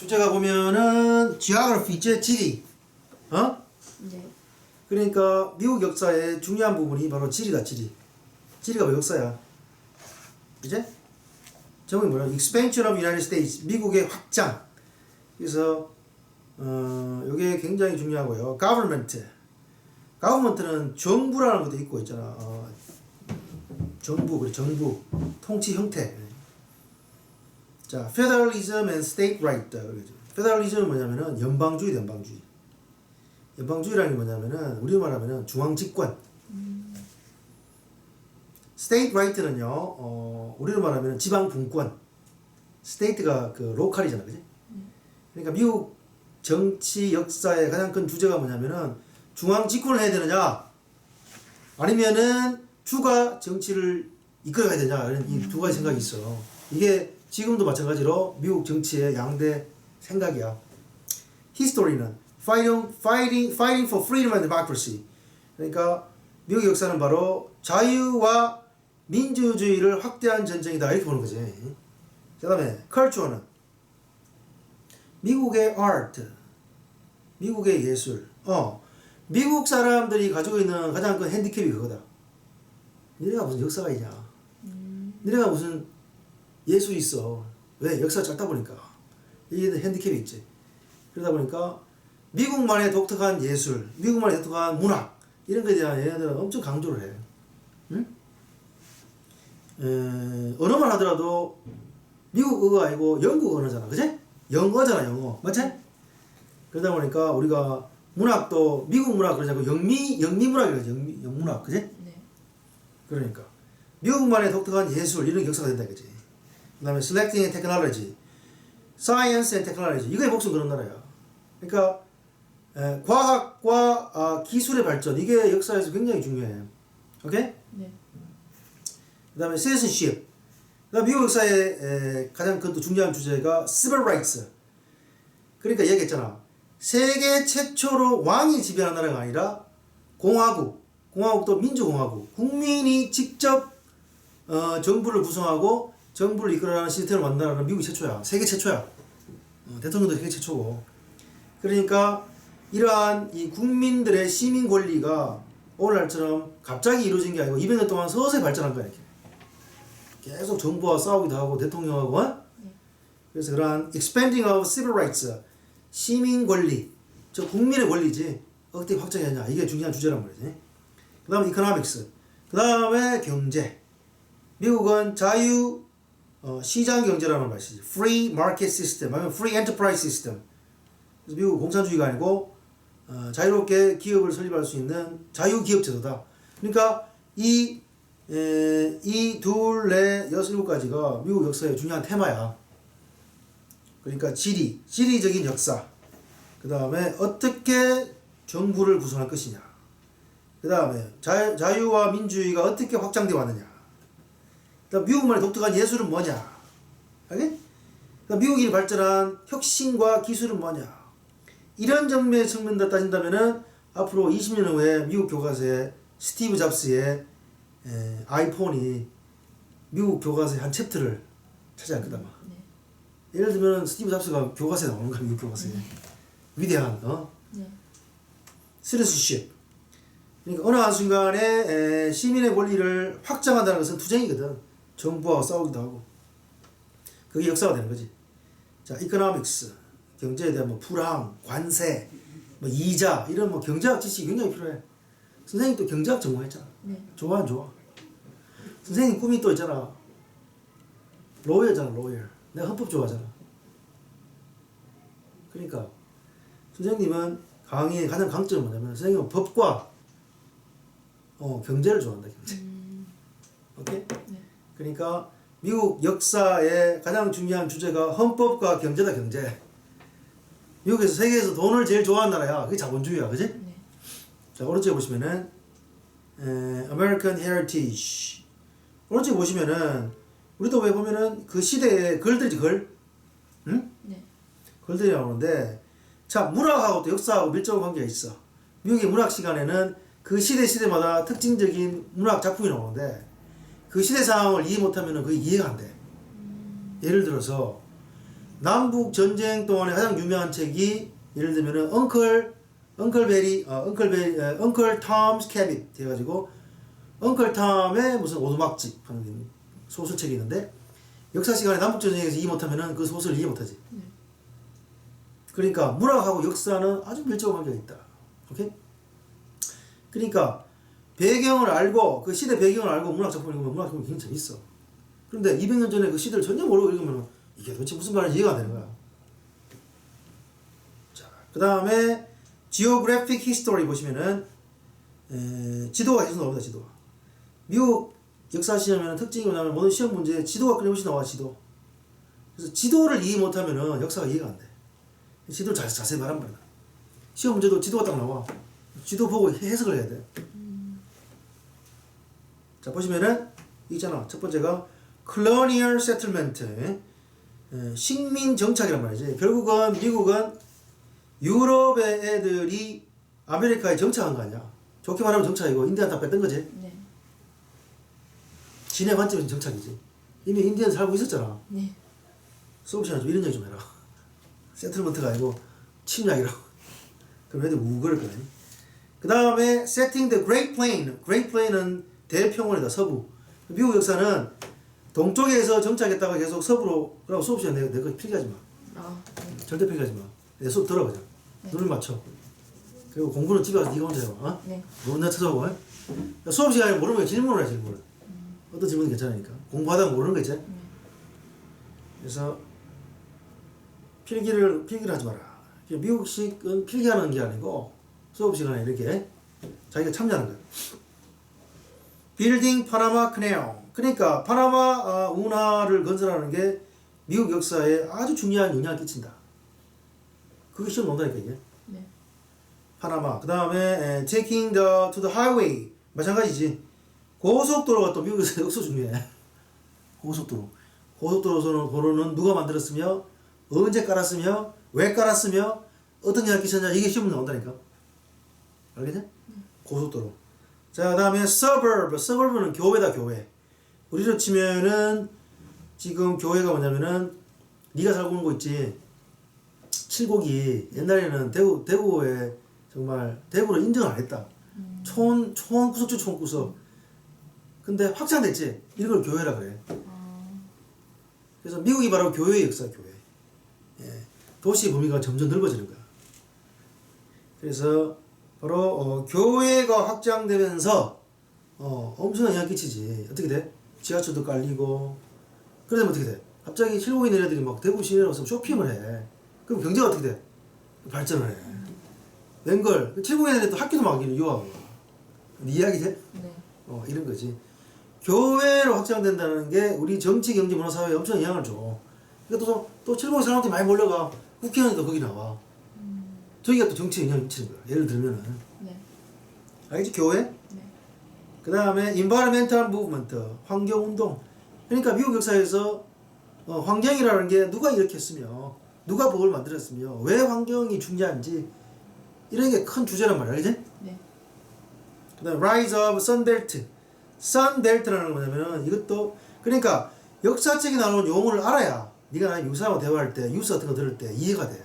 주제가 보면은 geography 있지? 지리. 어? 네. 그러니까 미국 역사의 중요한 부분이 바로 지리다, 지리. 지리가 뭐 역사야. 이제? 제목이 뭐야? Expansion of United States. 미국의 확장. 그래서 이게 굉장히 중요하고요. Government는 정부라는 것도 있고 있잖아. 정부, 그래, 정부, 통치 형태. 자, Federalism and State Right. Federalism은 뭐냐면은 연방주의, 연방주의. 연방주의라는 게 뭐냐면은 우리로 말하면은 중앙집권. State Right는요, 우리로 말하면은 지방분권. State가 그 로컬이잖아, 그지? 그러니까 미국 정치 역사의 가장 큰 주제가 뭐냐면은 중앙 집권을 해야 되느냐, 아니면은 주가 정치를 이끌어가야 되냐, 이런 이 두 가지 생각이 있어. 이게 지금도 마찬가지로 미국 정치의 양대 생각이야. History는 fighting for freedom and democracy. 그러니까 미국 역사는 바로 자유와 민주주의를 확대한 전쟁이다, 이렇게 보는 거지. 그 다음에 culture는 미국의 art, 미국의 예술. 미국 사람들이 가지고 있는 가장 큰 핸디캡이 그거다. 니네가 무슨 역사가 있냐? 니네가 무슨 예술이 있어? 왜? 역사가 짧다 보니까. 이게 핸디캡이 있지. 그러다 보니까 미국만의 독특한 예술, 미국만의 독특한 문학, 이런 거에 대한 얘네들은 엄청 강조를 해. 응? 언어만 하더라도 미국어가 아니고 영국 언어잖아, 그치? 영어잖아, 영어. 맞지? 그러다 보니까 우리가 문학도 미국 문학 그러지 않고 영미 문학이라지, 영문학, 그치? 네. 그러니까 미국만의 독특한 예술, 이런 역사가 된다, 그치? 그 다음에 selecting and technology, science and technology, 이거의 목숨 그런 나라야. 그러니까 과학과 기술의 발전, 이게 역사에서 굉장히 중요해. 오케이? 네. 그 다음에 citizenship. 그다음 미국 역사의 가장 큰 또 중요한 주제가 civil rights. 그러니까 얘기했잖아. 세계 최초로 왕이 지배하는 나라가 아니라 공화국도 민주공화국. 국민이 직접 정부를 구성하고 정부를 이끌어가는 시스템을 만들어가는 미국이 최초야. 세계 최초야. 대통령도 세계 최초고. 그러니까 이러한 이 국민들의 시민 권리가 오늘날처럼 갑자기 이루어진 게 아니고 200년 동안 서서히 발전한 거야, 이렇게. 계속 정부와 싸우기도 하고 대통령하고. 그래서 그러한 expanding of civil rights, 시민 권리, 저 국민의 권리지 어떻게 확장했냐, 이게 중요한 주제란 말이지. 그 다음에 economics, 그 다음에 경제. 미국은 자유 시장 경제라는 말이지. free market system, 아니면 free enterprise system. 그래서 미국 공산주의가 아니고 자유롭게 기업을 설립할 수 있는 자유기업 제도다. 그러니까 이 둘, 넷, 여섯, 일곱 가지가 미국 역사의 중요한 테마야. 그러니까 지리적인 역사. 그 다음에 어떻게 정부를 구성할 것이냐. 그 다음에 자유와 민주주의가 어떻게 확장되어 왔느냐. 그 다음 미국만의 독특한 예술은 뭐냐. 알겠? 그다음 미국이 발전한 혁신과 기술은 뭐냐. 이런 측면에서 따진다면은 앞으로 20년 후에 미국 교과서에 스티브 잡스의 아이폰이 미국 교과서의 한 챕터를 차지할 거다. 네. 예를 들면 스티브 잡스가 교과서에 나오는 거야, 미국 교과서에. 위대한 네. citizenship. 그러니까 어느 한순간에 시민의 권리를 확장한다는 것은 투쟁이거든. 정부와 싸우기도 하고. 그게 역사가 되는 거지. 자, economics, 경제에 대한 뭐 불황, 관세, 뭐 이자, 이런 뭐 경제학 지식이 굉장히 필요해. 선생님 또 경제학 전공했잖아. 네. 좋아 안 좋아? 선생님 꿈이 또 있잖아. 로이어잖아, 로이어. 내가 헌법 좋아하잖아. 그러니까 선생님은 강의의 가장 강점은 뭐냐면 선생님은 법과 경제를 좋아한다, 경제. 오케이? 네. 그러니까 미국 역사의 가장 중요한 주제가 헌법과 경제다, 경제. 미국에서 세계에서 돈을 제일 좋아하는 나라야. 그게 자본주의야, 그지? 네. 자, 오른쪽에 보시면은 American Heritage. 오른쪽에 보시면은 우리도 왜 보면은 그 시대의 글들이지, 글. 응? 네. 글들이 나오는데, 자, 문학하고 또 역사하고 밀접한 관계가 있어. 미국의 문학 시간에는 그 시대마다 특징적인 문학 작품이 나오는데, 그 시대 상황을 이해 못하면은 그게 이해가 안 돼. 예를 들어서 남북 전쟁 동안에 가장 유명한 책이 예를 들면은 엉클 톰's 캐빗 해가지고 엉클 톰의 무슨 오두막집 하는 소설책이 있는데 역사 시간에 남북 전쟁에서 이해 못하면은 그 소설을 이해 못하지. 그러니까 문학하고 역사는 아주 밀접한 관계가 있다. 오케이? 그러니까 배경을 알고 그 시대 배경을 알고 문학 작품을 읽으면 문학 작품이 굉장히 재밌어. 그런데 200년 전에 그 시대를 전혀 모르고 읽으면 이게 도대체 무슨 말인지 이해가 안 되는 거야. 자, 그 다음에 Geographic History 보시면은 지도가 계속 나옵니다. 지도가. 미국 역사 시험에는 특징이 뭐냐면 모든 시험 문제에 지도가 끊임없이 나와. 지도. 그래서 지도를 이해 못하면은 역사가 이해가 안 돼. 지도를 자세히 말하면 말이야. 시험 문제도 지도가 딱 나와. 지도 보고 해석을 해야 돼. 자, 보시면은 있잖아. 첫 번째가 Colonial Settlement, 식민 정착이란 말이지. 결국은 미국은 유럽의 애들이 아메리카에 정착한 거 아니야. 좋게 말하면 정착이고 인디안 다 뺐던 거지. 네. 진의 관점에서 정착이지. 이미 인디안 살고 있었잖아. 네. 수업 시간에 좀 이런 얘기 좀 해라. 세틀먼트가 아니고 침략이라고. 그럼 애들 우거릴 거네. 그 다음에 Setting the Great Plain. Great Plain은 대평원이다. 서부. 미국 역사는 동쪽에서 정착했다가 계속 서부로. 그럼 수업 시간에 내가 필기하지 마. 네. 절대 필기하지 마. 내 수업 들어보자. 네. 눈을 맞춰. 그리고 공부는 집에 가서 네가 혼자 해봐. 어? 네. 너 혼자 찾아보고. 수업 시간에 모르는 거 질문을 해. 질문을. 어떤 질문이 괜찮으니까. 공부하다가 모르는 거 있지? 그래서 필기를 하지 마라. 미국식은 필기하는 게 아니고 수업 시간에 이렇게 자기가 참여하는 거야. Building Panama Canal. 그러니까 파나마 운하를 건설하는 게 미국 역사에 아주 중요한 영향을 끼친다. 그게 시험 논다니까 이게. 네. 파나마. 그 다음에 Taking to the highway. 마찬가지지. 고속도로가 또 미국에서 역수 중요해. 고속도로. 고속도로는 누가 만들었으며 언제 깔았으며 왜 깔았으며 어떤 영향을 끼쳤냐 이게 시험에 나온다니까. 알겠냐? 고속도로. 자, 그 다음에 suburb. suburb는 교회다. 교회. 우리로 치면은 지금 교회가 뭐냐면은 네가 살고 있는 곳 있지. 칠곡이 옛날에는 대구에 정말 대구를 인정을 안 했다. 촌구석죠. 촌구석. 근데 확장됐지. 이걸 교회라 그래. 그래서 미국이 바로 교회의 역사. 교회. 예. 도시 범위가 점점 넓어지는 거야. 그래서 바로 교회가 확장되면서 엄청난 영향 끼치지. 어떻게 돼? 지하철도 깔리고. 그러면 어떻게 돼? 갑자기 칠곡에 있는 애들이 막 대구 시내에 와서 쇼핑을 해. 그럼 경제가 어떻게 돼? 발전을 해. 웬걸 칠곡에 있는 애들 학교도 막 유학하고. 네 이야기지? 네. 이런 거지. 교회로 확장된다는 게 우리 정치, 경제, 문화, 사회에 엄청 영향을 줘. 그러니까 또 칠곡 사람들이 많이 몰려가. 국회의원도 거기 나와. 저기가 또 정치에 영향을 미치는 거야. 예를 들면은. 네. 알겠지? 교회? 네. 그 다음에 environmental movement, 환경운동. 그러니까 미국 역사에서 환경이라는 게 누가 일으켰으며 누가 법을 만들었으며 왜 환경이 중요한지 이런 게 큰 주제란 말이야. 알겠지? 네. 그 다음에 rise of sunbelt. sunbelt라는 건 뭐냐면은 이것도 그러니까 역사책에 나오는 용어를 알아야 네가 유사하고 대화할 때 뉴스 같은 거 들을 때 이해가 돼.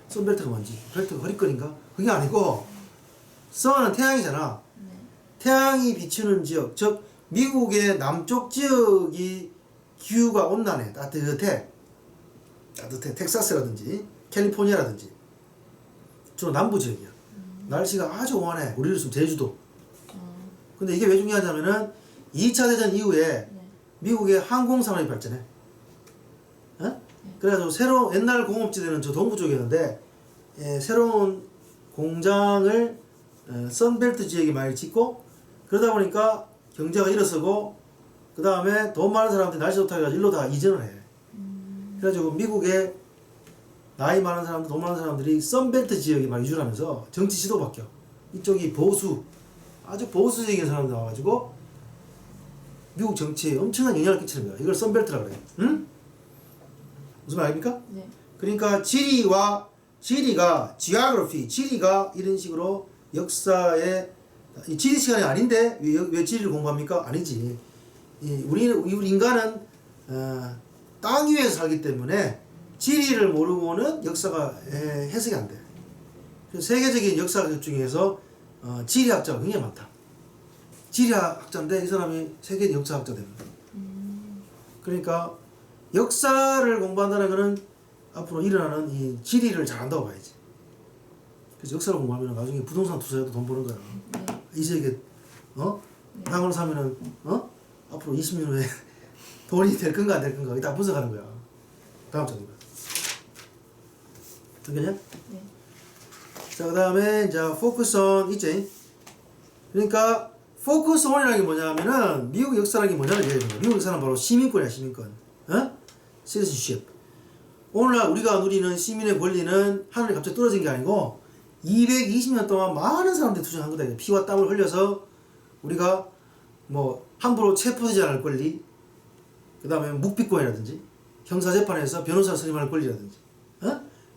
선벨트가 뭔지. 벨트가 허리끈인가? 그게 아니고 선은 태양이잖아. 네. 태양이 비추는 지역, 즉 미국의 남쪽 지역이 기후가 온난해, 따뜻해. 텍사스라든지 캘리포니아라든지 주로 남부 지역이야. 날씨가 아주 온화해. 우리로 치면 제주도. 근데 이게 왜 중요하냐면은 2차 대전 이후에 네. 미국의 항공 산업이 발전해. 그래가지고 옛날 공업지대는 저 동부 쪽이었는데 새로운 공장을 선벨트 지역에 많이 짓고 그러다 보니까 경제가 일어서고 그 다음에 돈 많은 사람들이 날씨 좋다 해가지고 일로 다 이전을 해. 그래가지고 미국의 나이 많은 사람들, 돈 많은 사람들이 선벨트 지역에 많이 이주를 하면서 정치 지도 바뀌어. 이쪽이 보수, 아주 보수적인 사람들 나와가지고 미국 정치에 엄청난 영향을 끼치는 거야. 이걸 선벨트라고 그래. 응? 무슨 말입니까? 네. 그러니까 지리가 geography, 지리가 이런 식으로 역사의 지리 시간이 아닌데 왜 지리를 공부합니까? 아니지. 우리 인간은 땅 위에서 살기 때문에 지리를 모르고는 역사가 해석이 안 돼. 그래서 세계적인 역사학 중에서 지리학자가 굉장히 많다. 지리학자인데 이 사람이 세계 역사학자 됩니다. 그러니까 역사를 공부한다는 것은 앞으로 일어나는 이 지리를 잘한다고 봐야지. 그래서 역사를 공부하면 나중에 부동산 투자해도 돈 버는 거야. 네. 이 세계 땅을 사면은 앞으로 20년 후에 돈이 될 건가 안 될 건가 다 분석하는 거야. 다음 장입니다. 되겠냐? 네. 자, 그 다음에 이제 focus on 있지. 그러니까 focus on이라는 게 뭐냐면은 미국 역사라는 게 뭐냐는 얘기예요. 미국 역사는 바로 시민권이야, 시민권. citizenship. 오늘날 우리가 누리는 시민의 권리는 하늘에 갑자기 떨어진 게 아니고 220년 동안 많은 사람들이 투쟁한 거다. 피와 땀을 흘려서 우리가 뭐 함부로 체포되지 않을 권리, 그 다음에 묵비권이라든지 형사재판에서 변호사 선임할 권리라든지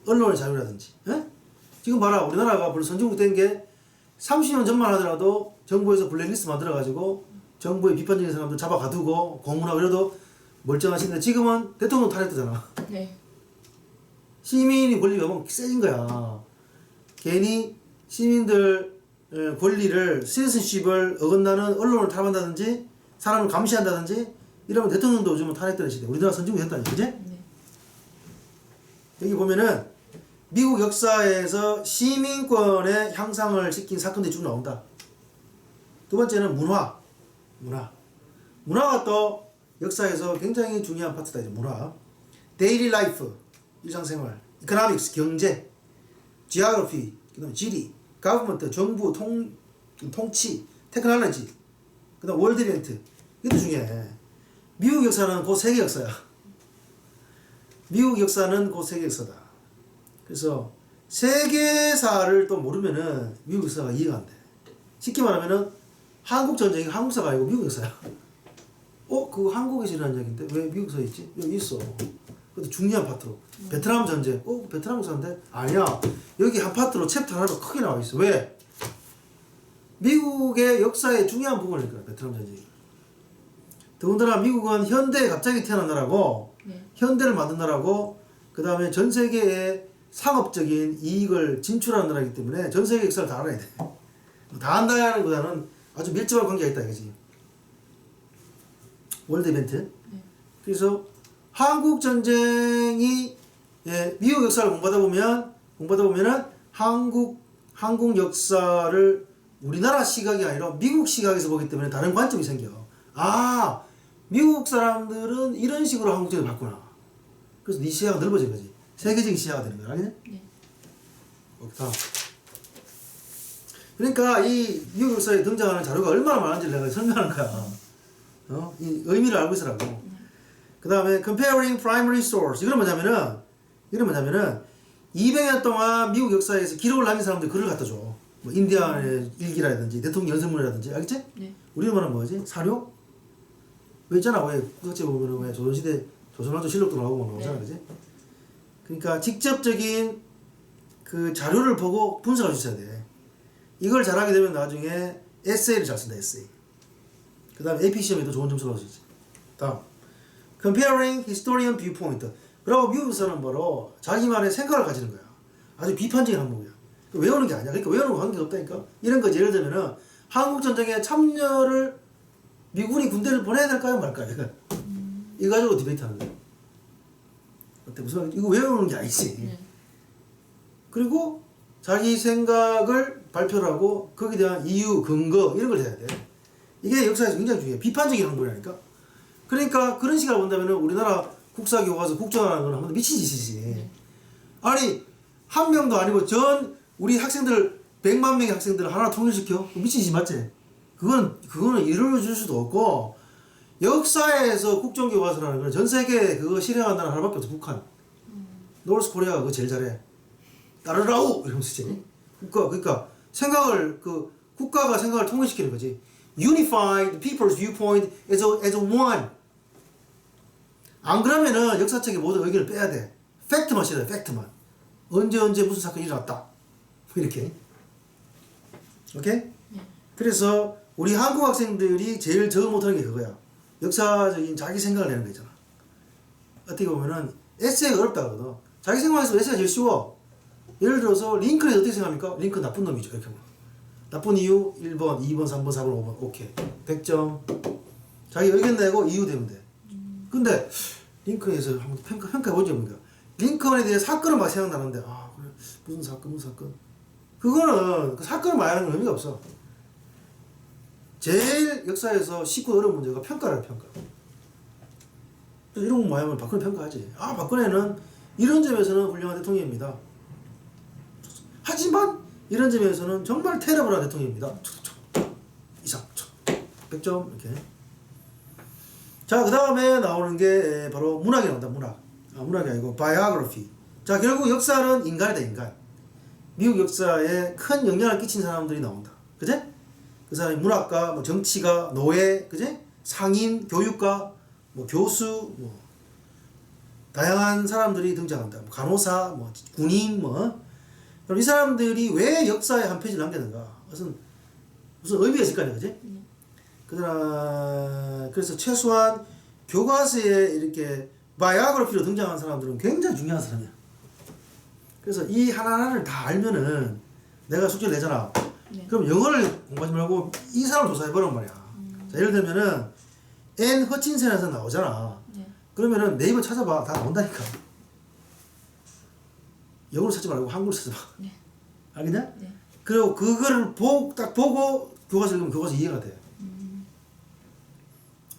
언론의 자유라든지 지금 봐라 우리나라가 벌써 선진국 된 게 30년 전만 하더라도 정부에서 블랙리스트 만들어가지고 정부의 비판적인 사람들 잡아가두고 고문하고 이래도 멀쩡하신데 지금은 대통령 탄핵되잖아. 네. 시민이 권리가 너무 세진 거야. 괜히 시민들 권리를 시티즌십을 어긋나는 언론을 탐한다든지 사람을 감시한다든지 이러면 대통령도 요즘은 탄핵되는 시대. 우리나라 선진국 됐다니, 그지? 네. 여기 보면은 미국 역사에서 시민권의 향상을 시킨 사건들이 쭉 나온다. 두 번째는 문화가 또 역사에서 굉장히 중요한 파트다. 이제 문화. 데일리 라이프, 일상생활, 이코노믹스, 경제, 지오그래피, 그다음에 지리, 가버먼트, 정부, 통치, 테크놀로지, 그다음 월드 이벤트. 이것도 중요해. 미국 역사는 곧 세계 역사야. 미국 역사는 곧 세계 역사다. 그래서 세계사를 또 모르면은 미국 역사가 이해가 안 돼. 쉽게 말하면은 한국 전쟁이 한국사가 아니고 미국 역사야. 그거 한국에서 일어난 얘기인데 왜 미국 역사에 있지? 여기 있어. 그것도 중요한 파트로. 베트남 전쟁. 베트남 역사인데? 아니야. 여기 한 파트로 챕터 하나로 크게 나와 있어. 왜? 미국의 역사의 중요한 부분이니까 베트남 전쟁이. 더군다나 미국은 현대에 갑자기 태어난 나라고 네. 현대를 만든 나라고 그 다음에 전 세계에 상업적인 이익을 진출하는 나라이기 때문에 전 세계 역사를 다 알아야 돼. 다 안다는 것보다는 아주 밀접한 관계가 있다 이거지. 월드 이벤트. 네. 그래서 한국 전쟁이 미국 역사를 공부하다 보면은 한국 역사를 우리나라 시각이 아니라 미국 시각에서 보기 때문에 다른 관점이 생겨. 미국 사람들은 이런 식으로 한국 전쟁을 봤구나. 그래서 네 시야가 넓어진 거지. 세계적인 시야가 되는 거야. 알겠니? 네. 다음. 그러니까 이 미국 역사에 등장하는 자료가 얼마나 많은지를 내가 설명하는 거야. 이 의미를 알고 있으라고. 그 다음에 comparing primary source. 이건 뭐냐면은 200년 동안 미국 역사에서 기록을 남긴 사람들 글을 갖다 줘. 뭐 인디안의 일기라든지 대통령 연설문이라든지 알겠지? 네. 우리는 말하면 뭐지? 사료? 왜 있잖아. 왜 국가책 보면은 왜 조선시대 조선왕조 실록도 나오고 나오잖아. 그지? 그러니까 직접적인 그 자료를 보고 분석할 수 있어야 돼. 이걸 잘하게 되면 나중에 에세이를 잘 쓴다. 에세이. 그 다음에 AP 시험에도 좋은 점수를 얻을 수 있지. 다음. Comparing historian viewpoint. 그리고 미국에서는 바로 자기만의 생각을 가지는 거야. 아주 비판적인 항목이야. 외우는 게 아니야. 그러니까 외우는 거 관계가 없다니까. 이런 거지. 예를 들면은 한국전쟁에 참여를 미군이 군대를 보내야 될까요? 말까요? 이거 가지고 디베이트 하는 거야. 어때? 무슨 말이야? 이거 외우는 게 아니지. 네. 그리고 자기 생각을 발표를 하고 거기에 대한 이유, 근거 이런 걸 해야 돼. 이게 역사에서 굉장히 중요해. 비판적인 항목이라니까. 그러니까 그런 시각을 본다면 우리나라 국사교과서 국정하는 건 한번 미친 짓이지. 네. 아니 한 명도 아니고 전 우리 학생들 100만 명의 학생들을 하나 통일시켜? 미친 짓 맞지? 그거는 이루어질 수도 없고 역사에서 국정교과서라는 건 전 세계에 그거 실행한 나라 하나밖에 없어. 북한. 노스 코리아가 그거 제일 잘해. 따르라우 이러면서 이제 그러니까 생각을 국가가 생각을 통일시키는 거지. Unify the people's viewpoint as a one. 안 그러면은 역사책의 모든 의견을 빼야 돼. 팩트만 실어야 돼. 팩트만. 언제 무슨 사건이 일어났다. 이렇게. 오케이? 네. 그래서 우리 한국 학생들이 제일 적응 못하는 게 그거야. 역사적인 자기 생각을 내는 거 있잖아. 어떻게 보면은 에세이가 어렵다거든. 자기 생각에서 에세이가 제일 쉬워. 예를 들어서 링컨이 어떻게 생각합니까? 링컨 나쁜 놈이죠. 이렇게 하면. 나쁜 이유 1번, 2번, 3번, 4번, 5번. 오케이. 100점. 자기 의견 내고 이유 되면 돼. 근데 링컨에서 한번 평가해보죠. 우리가. 링컨에 대해 사건은 막 생각나는데 아 그래 무슨 사건 그거는 그 사건을 말하는 건 의미가 없어. 제일 역사에서 쉽고 어려운 문제가 평가라. 평가. 이런 거 모양을 박근혜 평가하지. 아 박근혜는 이런 점에서는 훌륭한 대통령입니다. 하지만 이런 점에서는 정말 테러블한 대통령입니다. 이상 100점 이렇게. 자, 그 다음에 나오는 게 바로 문학이 나온다. 문학이 아니고 biography. 자, 결국 역사는 인간이다. 인간. 미국 역사에 큰 영향을 끼친 사람들이 나온다. 그제? 그 사람이 문학가, 뭐 정치가, 노예, 그제? 상인, 교육가, 뭐 교수, 뭐 다양한 사람들이 등장한다. 뭐 간호사, 뭐 군인, 뭐. 그럼 이 사람들이 왜 역사에 한 페이지를 남겼는가? 무슨 의미가 있을 거 아니야, 그지? 그래서 최소한 교과서에 이렇게 바이오그래피로 등장한 사람들은 굉장히 중요한 사람이야. 그래서 이 하나하나를 다 알면은 내가 숙제를 내잖아. 네. 그럼 영어를 공부하지 말고 이 사람을 조사해보란 말이야. 자, 예를 들면은 앤 허친슨에서 나오잖아. 네. 그러면은 네이버 찾아봐. 다 나온다니까. 영어로 찾지 말고 한글로 찾아봐. 네. 알겠냐? 네. 그리고 그거를 딱 보고 교과서 읽으면 교과서 이해가 돼.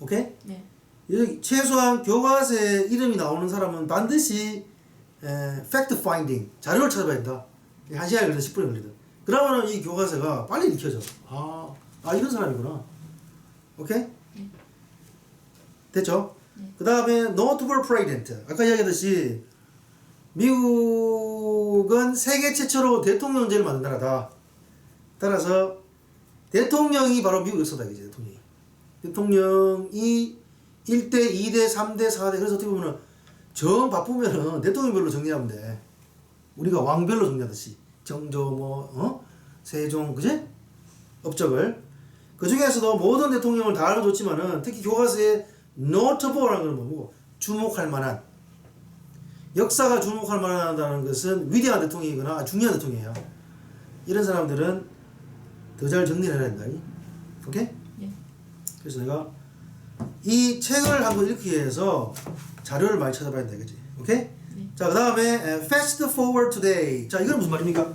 오케이? 네. 여기 최소한 교과서에 이름이 나오는 사람은 반드시 fact finding 자료를 찾아봐야 된다. 1시간이 걸리든 10분이 걸리든. 그러면은 이 교과서가 빨리 읽혀져. 이런 사람이구나. 오케이? 네. 됐죠? 네. 그 다음에 notable president. 아까 이야기했듯이 미국은 세계 최초로 대통령제를 만든 나라다. 따라서 대통령이 바로 미국 역사다. 이제 대통령이 1대, 2대, 3대, 4대. 그래서 어떻게 보면 정 바쁘면은 대통령별로 정리하면 돼. 우리가 왕별로 정리하듯이. 정조, 세종, 그지? 업적을. 그 중에서도 모든 대통령을 다 알려줬지만은 특히 교과서에 notable라는 건 뭐고? 주목할 만한. 역사가 주목할 만하다는 것은 위대한 대통령이거나 중요한 대통령이야. 이런 사람들은 더 잘 정리를 해야 된다. 오케이? 네. 그래서 내가 이 책을 한번 읽기 위해서 자료를 많이 찾아봐야 돼, 그지? 오케이? 네. 자, 그 다음에 fast forward today. 자, 이건 무슨 말입니까?